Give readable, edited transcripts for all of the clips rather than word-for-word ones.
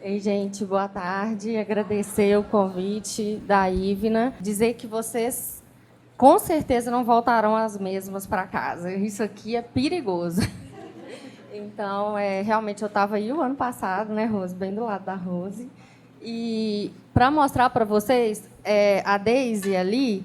Ei, gente, boa tarde. Agradecer o convite da Ivna. Dizer que vocês, com certeza, não voltarão as mesmas para casa. Isso aqui é perigoso. Então, realmente, eu estava aí o ano passado, né, Rose? Bem do lado da Rose. E, para mostrar para vocês, a Daisy ali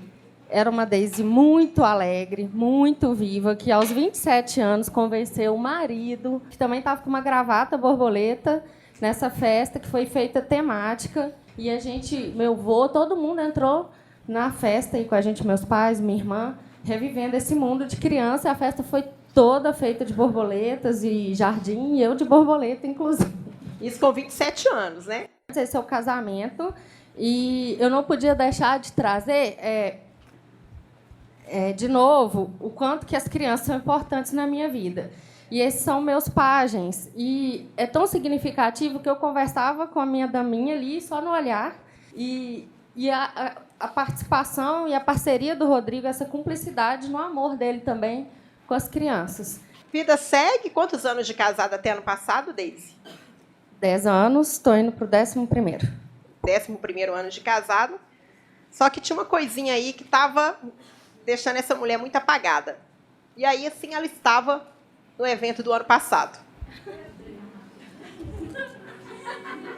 era uma Daisy muito alegre, muito viva, que aos 27 anos convenceu o marido, que também estava com uma gravata borboleta, nessa festa que foi feita temática. E a gente, meu avô, todo mundo entrou na festa aí com a gente, meus pais, minha irmã, revivendo esse mundo de criança. A festa foi toda feita de borboletas e jardim, e eu de borboleta, inclusive. Isso com 27 anos, né? Esse é o casamento. E eu não podia deixar de trazer, de novo, o quanto que as crianças são importantes na minha vida. E esses são meus pajens. E é tão significativo que eu conversava com a minha daminha ali, só no olhar. E a participação e a parceria do Rodrigo, essa cumplicidade no amor dele também com as crianças. Vida segue. Quantos anos de casada até ano passado, Daisy? 10 anos, estou indo para o 11º. 11º ano de casado. Só que tinha uma coisinha aí que estava deixando essa mulher muito apagada. E aí, assim, ela estava no evento do ano passado.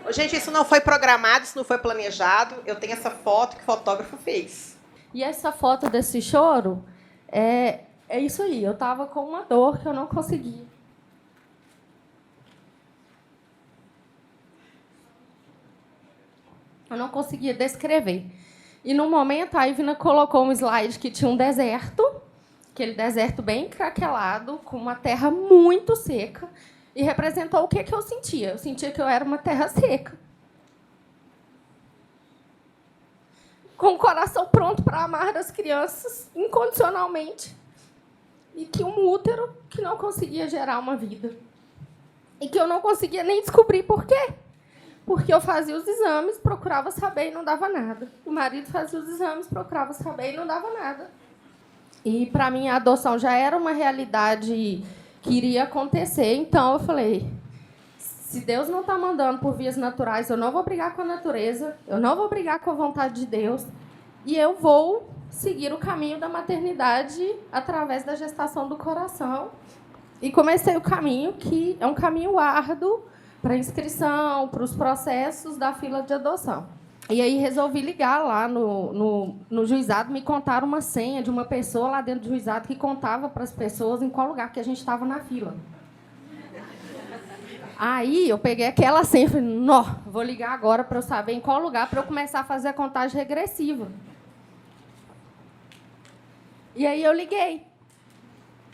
Gente, isso não foi programado, isso não foi planejado. Eu tenho essa foto que o fotógrafo fez. E essa foto desse choro é isso aí. Eu estava com uma dor que eu não conseguia. Eu não conseguia descrever. E, no momento, a Ivna colocou um slide que tinha um deserto, aquele deserto bem craquelado, com uma terra muito seca, e representou o que eu sentia. Eu sentia que eu era uma terra seca. Com o coração pronto para amar as crianças incondicionalmente. E que um útero que não conseguia gerar uma vida. E que eu não conseguia nem descobrir por quê. Porque eu fazia os exames, procurava saber e não dava nada. O marido fazia os exames, procurava saber e não dava nada. E, para mim, a adoção já era uma realidade que iria acontecer. Então, eu falei, se Deus não está mandando por vias naturais, eu não vou brigar com a natureza, eu não vou brigar com a vontade de Deus, e eu vou seguir o caminho da maternidade através da gestação do coração. E comecei o caminho, que é um caminho árduo, para inscrição, para os processos da fila de adoção. E aí resolvi ligar lá no juizado, me contaram uma senha de uma pessoa lá dentro do juizado que contava para as pessoas em qual lugar que a gente estava na fila. Aí eu peguei aquela senha e falei, não, vou ligar agora para eu saber em qual lugar, para eu começar a fazer a contagem regressiva. E aí eu liguei.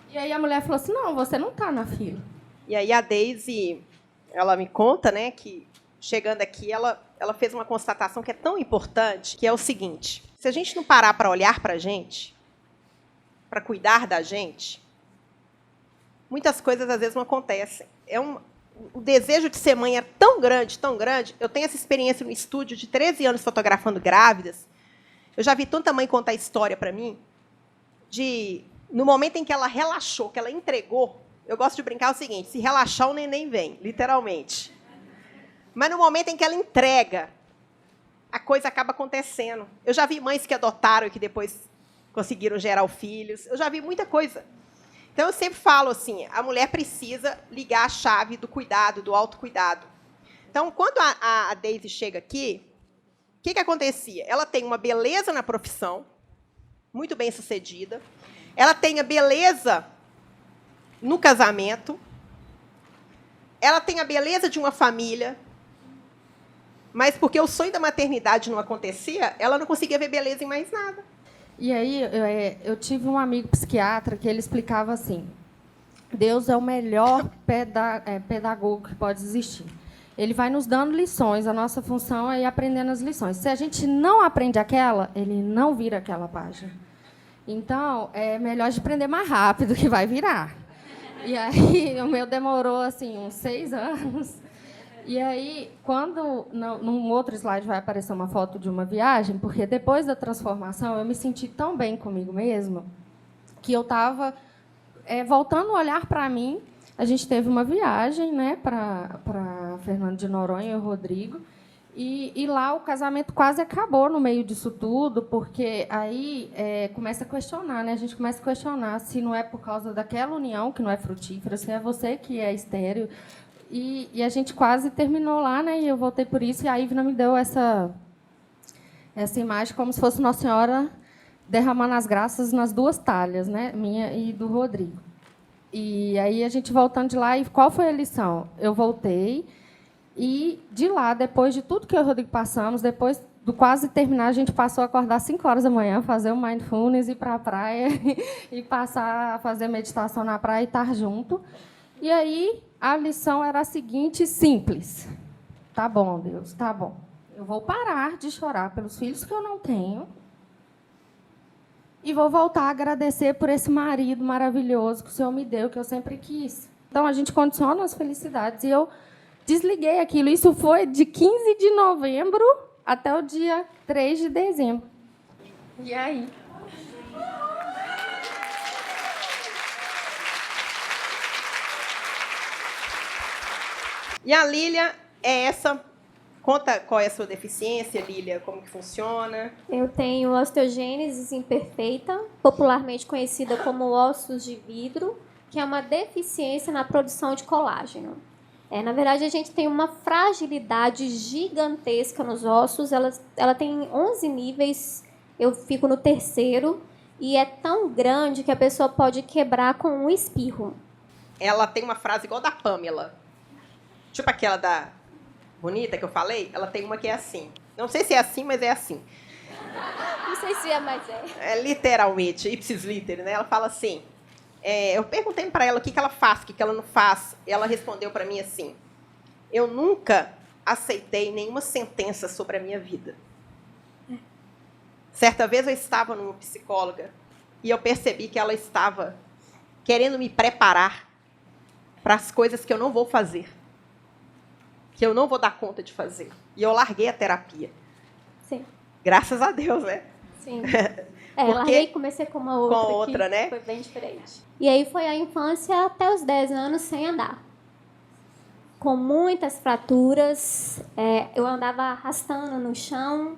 E aí a mulher falou assim, não, você não está na fila. E aí a Daisy, ela me conta, né, que chegando aqui, ela fez uma constatação que é tão importante, que é o seguinte: se a gente não parar para olhar para a gente, para cuidar da gente, muitas coisas às vezes não acontecem. O desejo de ser mãe é tão grande, tão grande. Eu tenho essa experiência no estúdio de 13 anos fotografando grávidas. Eu já vi tanta mãe contar história para mim, no momento em que ela relaxou, que ela entregou. Eu gosto de brincar o seguinte: se relaxar, o neném vem, literalmente. Mas no momento em que ela entrega, a coisa acaba acontecendo. Eu já vi mães que adotaram e que depois conseguiram gerar filhos. Eu já vi muita coisa. Então, eu sempre falo assim, a mulher precisa ligar a chave do cuidado, do autocuidado. Então, quando a Daisy chega aqui, o que acontecia? Ela tem uma beleza na profissão, muito bem sucedida. Ela tem a beleza no casamento. Ela tem a beleza de uma família. Mas porque o sonho da maternidade não acontecia, ela não conseguia ver beleza em mais nada. E aí eu tive um amigo psiquiatra que ele explicava assim, Deus é o melhor pedagogo que pode existir. Ele vai nos dando lições, a nossa função é ir aprendendo as lições. Se a gente não aprende aquela, ele não vira aquela página. Então, é melhor de aprender mais rápido, que vai virar. E aí, o meu demorou assim, uns 6 anos. E aí, quando num outro slide vai aparecer uma foto de uma viagem, porque depois da transformação eu me senti tão bem comigo mesma que eu estava voltando a olhar para mim a gente teve uma viagem, né, para Fernando de Noronha e o Rodrigo. E lá o casamento quase acabou no meio disso tudo, porque aí começa a questionar, né? A gente começa a questionar se não é por causa daquela união que não é frutífera, se é você que é estéril. E a gente quase terminou lá, né? E eu voltei por isso, e a Ivna me deu essa imagem como se fosse Nossa Senhora derramando as graças nas duas talhas, né? Minha e do Rodrigo. E aí a gente voltando de lá, e qual foi a lição? Eu voltei. E, de lá, depois de tudo que eu e o Rodrigo passamos, depois do quase terminar, a gente passou a acordar às 5 horas da manhã, fazer o mindfulness, ir para a praia e passar a fazer meditação na praia e estar junto. E aí, a lição era a seguinte, simples. Tá bom, Deus, tá bom. Eu vou parar de chorar pelos filhos que eu não tenho e vou voltar a agradecer por esse marido maravilhoso que o Senhor me deu, que eu sempre quis. Então, a gente condiciona as felicidades. E eu desliguei aquilo. Isso foi de 15 de novembro até o dia 3 de dezembro. E aí? E a Lília é essa. Conta qual é a sua deficiência, Lília, como que funciona. Eu tenho osteogênese imperfeita, popularmente conhecida como ossos de vidro, que é uma deficiência na produção de colágeno. Na verdade, a gente tem uma fragilidade gigantesca nos ossos. Ela tem 11 níveis, eu fico no 3º, e é tão grande que a pessoa pode quebrar com um espirro. Ela tem uma frase igual da Pamela. Tipo aquela da bonita que eu falei. Ela tem uma que é assim. Não sei se é assim, mas é assim. Não sei se é, mas é. É literalmente, ipsis liter, né? Ela fala assim... eu perguntei para ela o que ela faz, o que ela não faz. E ela respondeu para mim assim: eu nunca aceitei nenhuma sentença sobre a minha vida. Certa vez eu estava numa psicóloga e eu percebi que ela estava querendo me preparar para as coisas que eu não vou fazer, que eu não vou dar conta de fazer. E eu larguei a terapia. Sim. Graças a Deus, né? Sim. Larguei e comecei com uma outra. Com outra, né? Foi bem diferente. E aí foi a infância até os 10 anos sem andar. Com muitas fraturas. Eu andava arrastando no chão.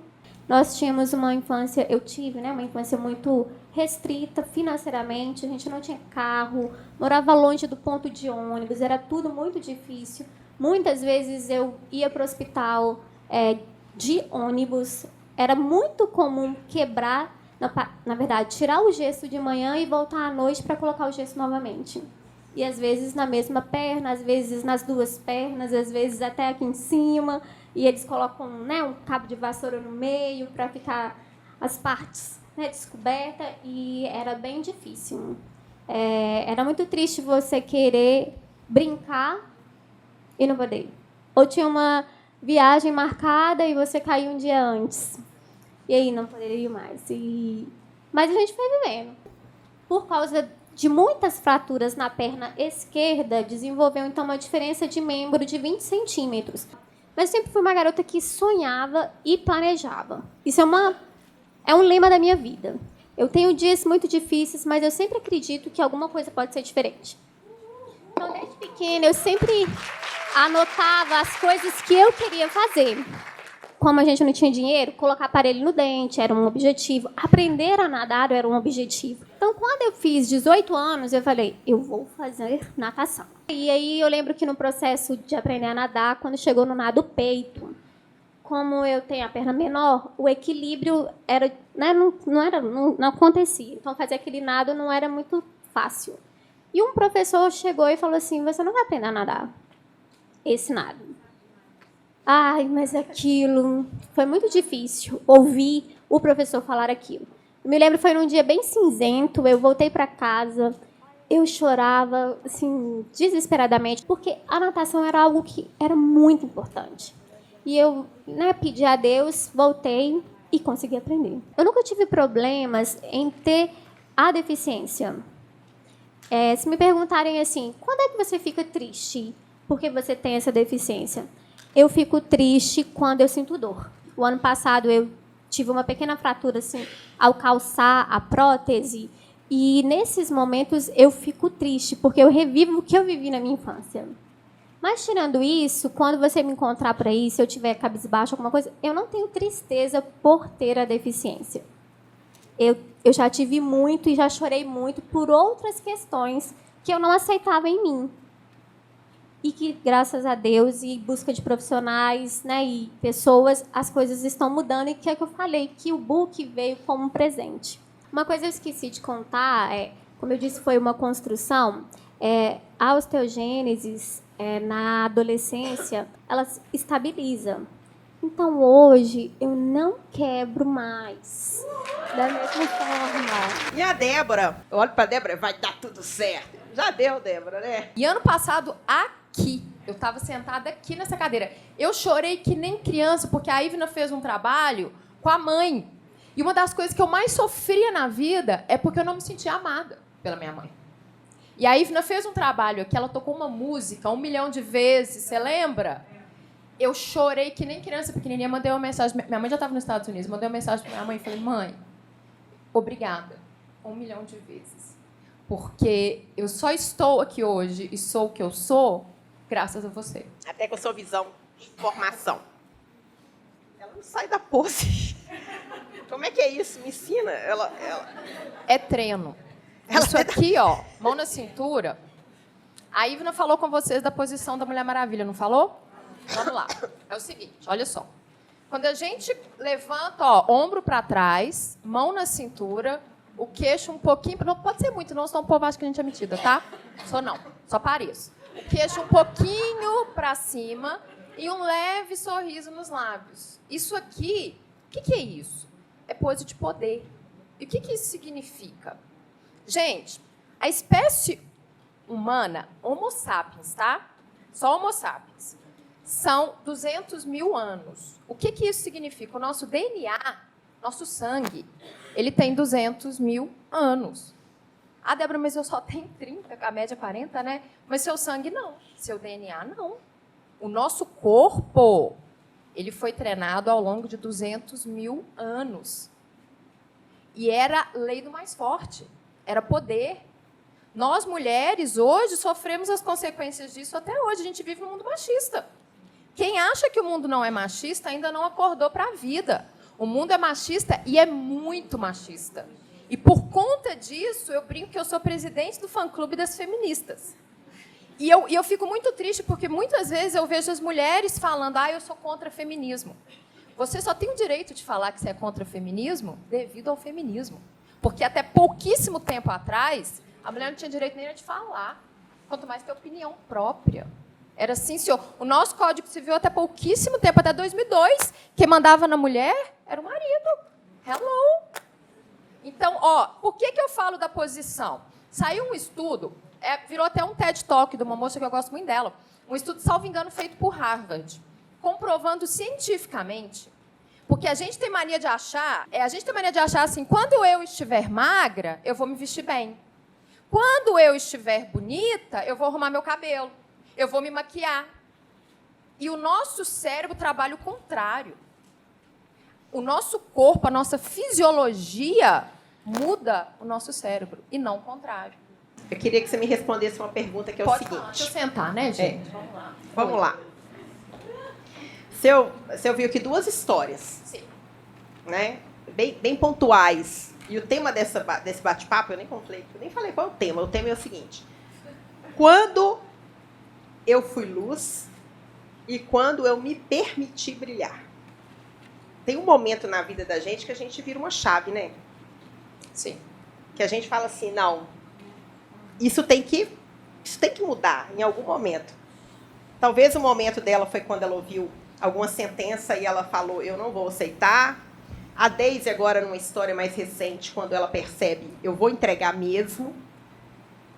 Nós tínhamos uma infância, eu tive, né, uma infância muito restrita financeiramente. A gente não tinha carro, morava longe do ponto de ônibus, era tudo muito difícil. Muitas vezes eu ia para o hospital de ônibus. Era muito comum quebrar, na verdade, tirar o gesso de manhã e voltar à noite para colocar o gesso novamente. E às vezes na mesma perna, às vezes nas duas pernas, às vezes até aqui em cima. E eles colocam, né, um cabo de vassoura no meio para ficar as partes, né, descobertas. E era bem difícil. Era muito triste você querer brincar e não poder. Ou tinha uma viagem marcada e você caiu um dia antes. E aí não poderia ir mais. Mas a gente foi vivendo. Por causa de muitas fraturas na perna esquerda, desenvolveu então uma diferença de membro de 20 centímetros. Mas eu sempre fui uma garota que sonhava e planejava. Isso é um lema da minha vida. Eu tenho dias muito difíceis, mas eu sempre acredito que alguma coisa pode ser diferente. Então, desde pequena, eu sempre anotava as coisas que eu queria fazer. Como a gente não tinha dinheiro, colocar aparelho no dente era um objetivo. Aprender a nadar era um objetivo. Então, quando eu fiz 18 anos, eu falei, eu vou fazer natação. E aí eu lembro que no processo de aprender a nadar, quando chegou no nado peito, como eu tenho a perna menor, o equilíbrio era, né, não acontecia. Então, fazer aquele nado não era muito fácil. E um professor chegou e falou assim, você não vai aprender a nadar esse nado. Ai, mas aquilo foi muito difícil ouvir o professor falar aquilo. Eu me lembro, foi num dia bem cinzento, eu voltei para casa, eu chorava, assim, desesperadamente, porque a natação era algo que era muito importante. E eu, né, pedi a Deus, voltei e consegui aprender. Eu nunca tive problemas em ter a deficiência. Se me perguntarem assim, quando é que você fica triste porque você tem essa deficiência? Eu fico triste quando eu sinto dor. O ano passado eu tive uma pequena fratura assim, ao calçar a prótese E nesses momentos eu fico triste, porque eu revivo o que eu vivi na minha infância. Mas tirando isso, quando você me encontrar por aí, se eu tiver cabisbaixo, alguma coisa, eu não tenho tristeza por ter a deficiência. Eu já tive muito e já chorei muito por outras questões que eu não aceitava em mim. E que, graças a Deus, e busca de profissionais, né, e pessoas, as coisas estão mudando. E que é que eu falei, que o book veio como um presente. Uma coisa eu esqueci de contar, como eu disse, foi uma construção. A osteogênese, na adolescência, ela se estabiliza. Então, hoje, eu não quebro mais. Da mesma forma. E a Débora? Eu olho pra Débora, vai dar tudo certo. Já deu, Débora, né? E ano passado, aqui, eu estava sentada aqui nessa cadeira. Eu chorei que nem criança, porque a Ivna fez um trabalho com a mãe. E uma das coisas que eu mais sofria na vida é porque eu não me sentia amada pela minha mãe. E a Ivna fez um trabalho aqui, ela tocou uma música 1 milhão de vezes, você lembra? Eu chorei que nem criança pequenininha, mandei uma mensagem, minha mãe já estava nos Estados Unidos, mandei uma mensagem para minha mãe e falei, mãe, obrigada, 1 milhão de vezes. Porque eu só estou aqui hoje e sou o que eu sou graças a você. Até com a sua visão de formação. Ela não sai da pose. Como é que é isso? Me ensina. Ela... É treino. Isso aqui, ó, mão na cintura. A Ivna falou com vocês da posição da Mulher Maravilha, não falou? Vamos lá. É o seguinte, olha só. Quando a gente levanta, ó, ombro para trás, mão na cintura, o queixo um pouquinho... Não pode ser muito, não, senão o povo acha que a gente é metida, tá? Só não, só pareço. O queixo um pouquinho para cima e um leve sorriso nos lábios. Isso aqui, o que é isso? É pose de poder. E o que isso significa? Gente, a espécie humana, Homo sapiens, tá? Só Homo sapiens, são 200 mil anos. O que isso significa? O nosso DNA, nosso sangue, ele tem 200 mil anos. Ah, Débora, mas eu só tenho 30, a média é 40, né? Mas seu sangue não, seu DNA não. O nosso corpo, ele foi treinado ao longo de 200 mil anos. E era lei do mais forte. Era poder. Nós, mulheres, hoje, sofremos as consequências disso até hoje. A gente vive num mundo machista. Quem acha que o mundo não é machista ainda não acordou para a vida. O mundo é machista e é muito machista. E, por conta disso, eu brinco que eu sou presidente do fã-clube das feministas. E eu fico muito triste porque, muitas vezes, eu vejo as mulheres falando eu sou contra o feminismo. Você só tem o direito de falar que você é contra o feminismo devido ao feminismo. Porque até pouquíssimo tempo atrás, a mulher não tinha direito nem de falar, quanto mais ter opinião própria. Era assim, senhor. O nosso Código Civil, até pouquíssimo tempo, até 2002, quem mandava na mulher era o marido. Hello! Então, por que eu falo da posição? Saiu um estudo, virou até um TED Talk de uma moça que eu gosto muito dela, um estudo, salvo engano, feito por Harvard, comprovando cientificamente. Porque a gente tem mania de achar assim, quando eu estiver magra, eu vou me vestir bem. Quando eu estiver bonita, eu vou arrumar meu cabelo, eu vou me maquiar. E o nosso cérebro trabalha o contrário. O nosso corpo, a nossa fisiologia muda o nosso cérebro, e não o contrário. Eu queria que você me respondesse uma pergunta que é o seguinte. Deixa eu sentar, né, gente? Vamos lá. Vamos lá. Você ouviu aqui 2 histórias. Sim. Né? Bem pontuais. E o tema desse bate-papo, eu nem falei qual é o tema. O tema é o seguinte. Quando eu fui luz e quando eu me permiti brilhar. Tem um momento na vida da gente que a gente vira uma chave, né? Sim. Que a gente fala assim, não, isso tem que mudar em algum momento. Talvez o momento dela foi quando ela ouviu alguma sentença e ela falou, eu não vou aceitar. A Daisy agora, numa história mais recente, quando ela percebe, eu vou entregar mesmo.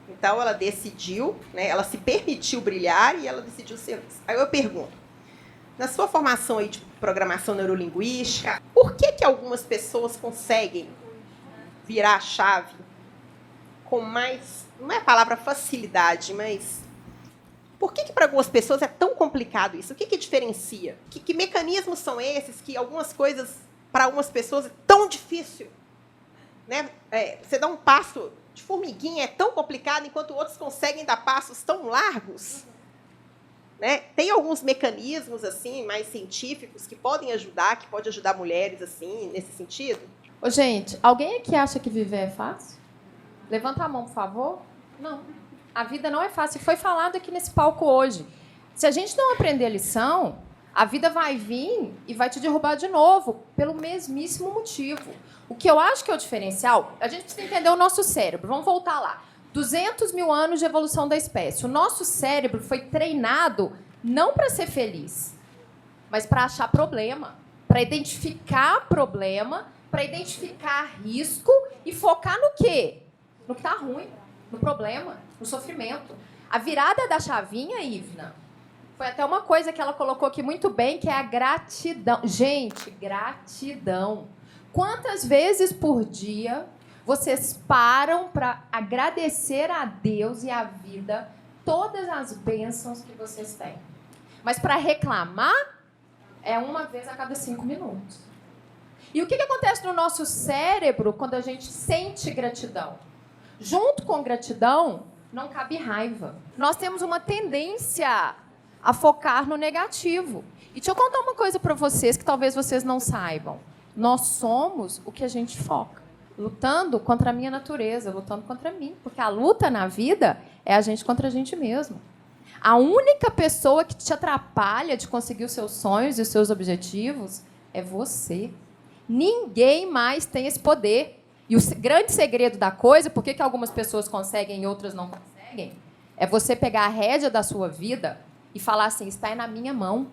Então, ela decidiu, né, ela se permitiu brilhar e ela decidiu ser luz. Aí eu pergunto, na sua formação aí de programação neurolinguística, por que algumas pessoas conseguem virar a chave com mais, não é a palavra facilidade, mas por que para algumas pessoas é tão complicado isso? O que diferencia? Que mecanismos são esses que algumas coisas, para algumas pessoas, é tão difícil né? Você dá um passo de formiguinha, é tão complicado, enquanto outros conseguem dar passos tão largos. Né? Tem alguns mecanismos assim mais científicos que podem ajudar, que pode ajudar mulheres assim nesse sentido? Ô, gente, alguém aqui acha que viver é fácil? Levanta a mão, por favor. Não. A vida não é fácil. Foi falado aqui nesse palco hoje. Se a gente não aprender a lição, a vida vai vir e vai te derrubar de novo, pelo mesmíssimo motivo. O que eu acho que é o diferencial, a gente precisa entender o nosso cérebro. Vamos voltar lá. 200 mil anos de evolução da espécie. O nosso cérebro foi treinado não para ser feliz, mas para achar problema, para identificar problema, para identificar risco e focar no quê? No que está ruim, no problema, no sofrimento. A virada da chavinha, Ivna, foi até uma coisa que ela colocou aqui muito bem, que é a gratidão. Gente, gratidão. Quantas vezes por dia vocês param para agradecer a Deus e a vida todas as bênçãos que vocês têm? Mas para reclamar, é uma vez a cada 5 minutos. E o que acontece no nosso cérebro quando a gente sente gratidão? Junto com gratidão, não cabe raiva. Nós temos uma tendência a focar no negativo. E deixa eu contar uma coisa para vocês que talvez vocês não saibam. Nós somos o que a gente foca. Lutando contra a minha natureza, lutando contra mim. Porque a luta na vida é a gente contra a gente mesmo. A única pessoa que te atrapalha de conseguir os seus sonhos e os seus objetivos é você. Ninguém mais tem esse poder. E o grande segredo da coisa, por que algumas pessoas conseguem e outras não conseguem, é você pegar a rédea da sua vida e falar assim, está na minha mão.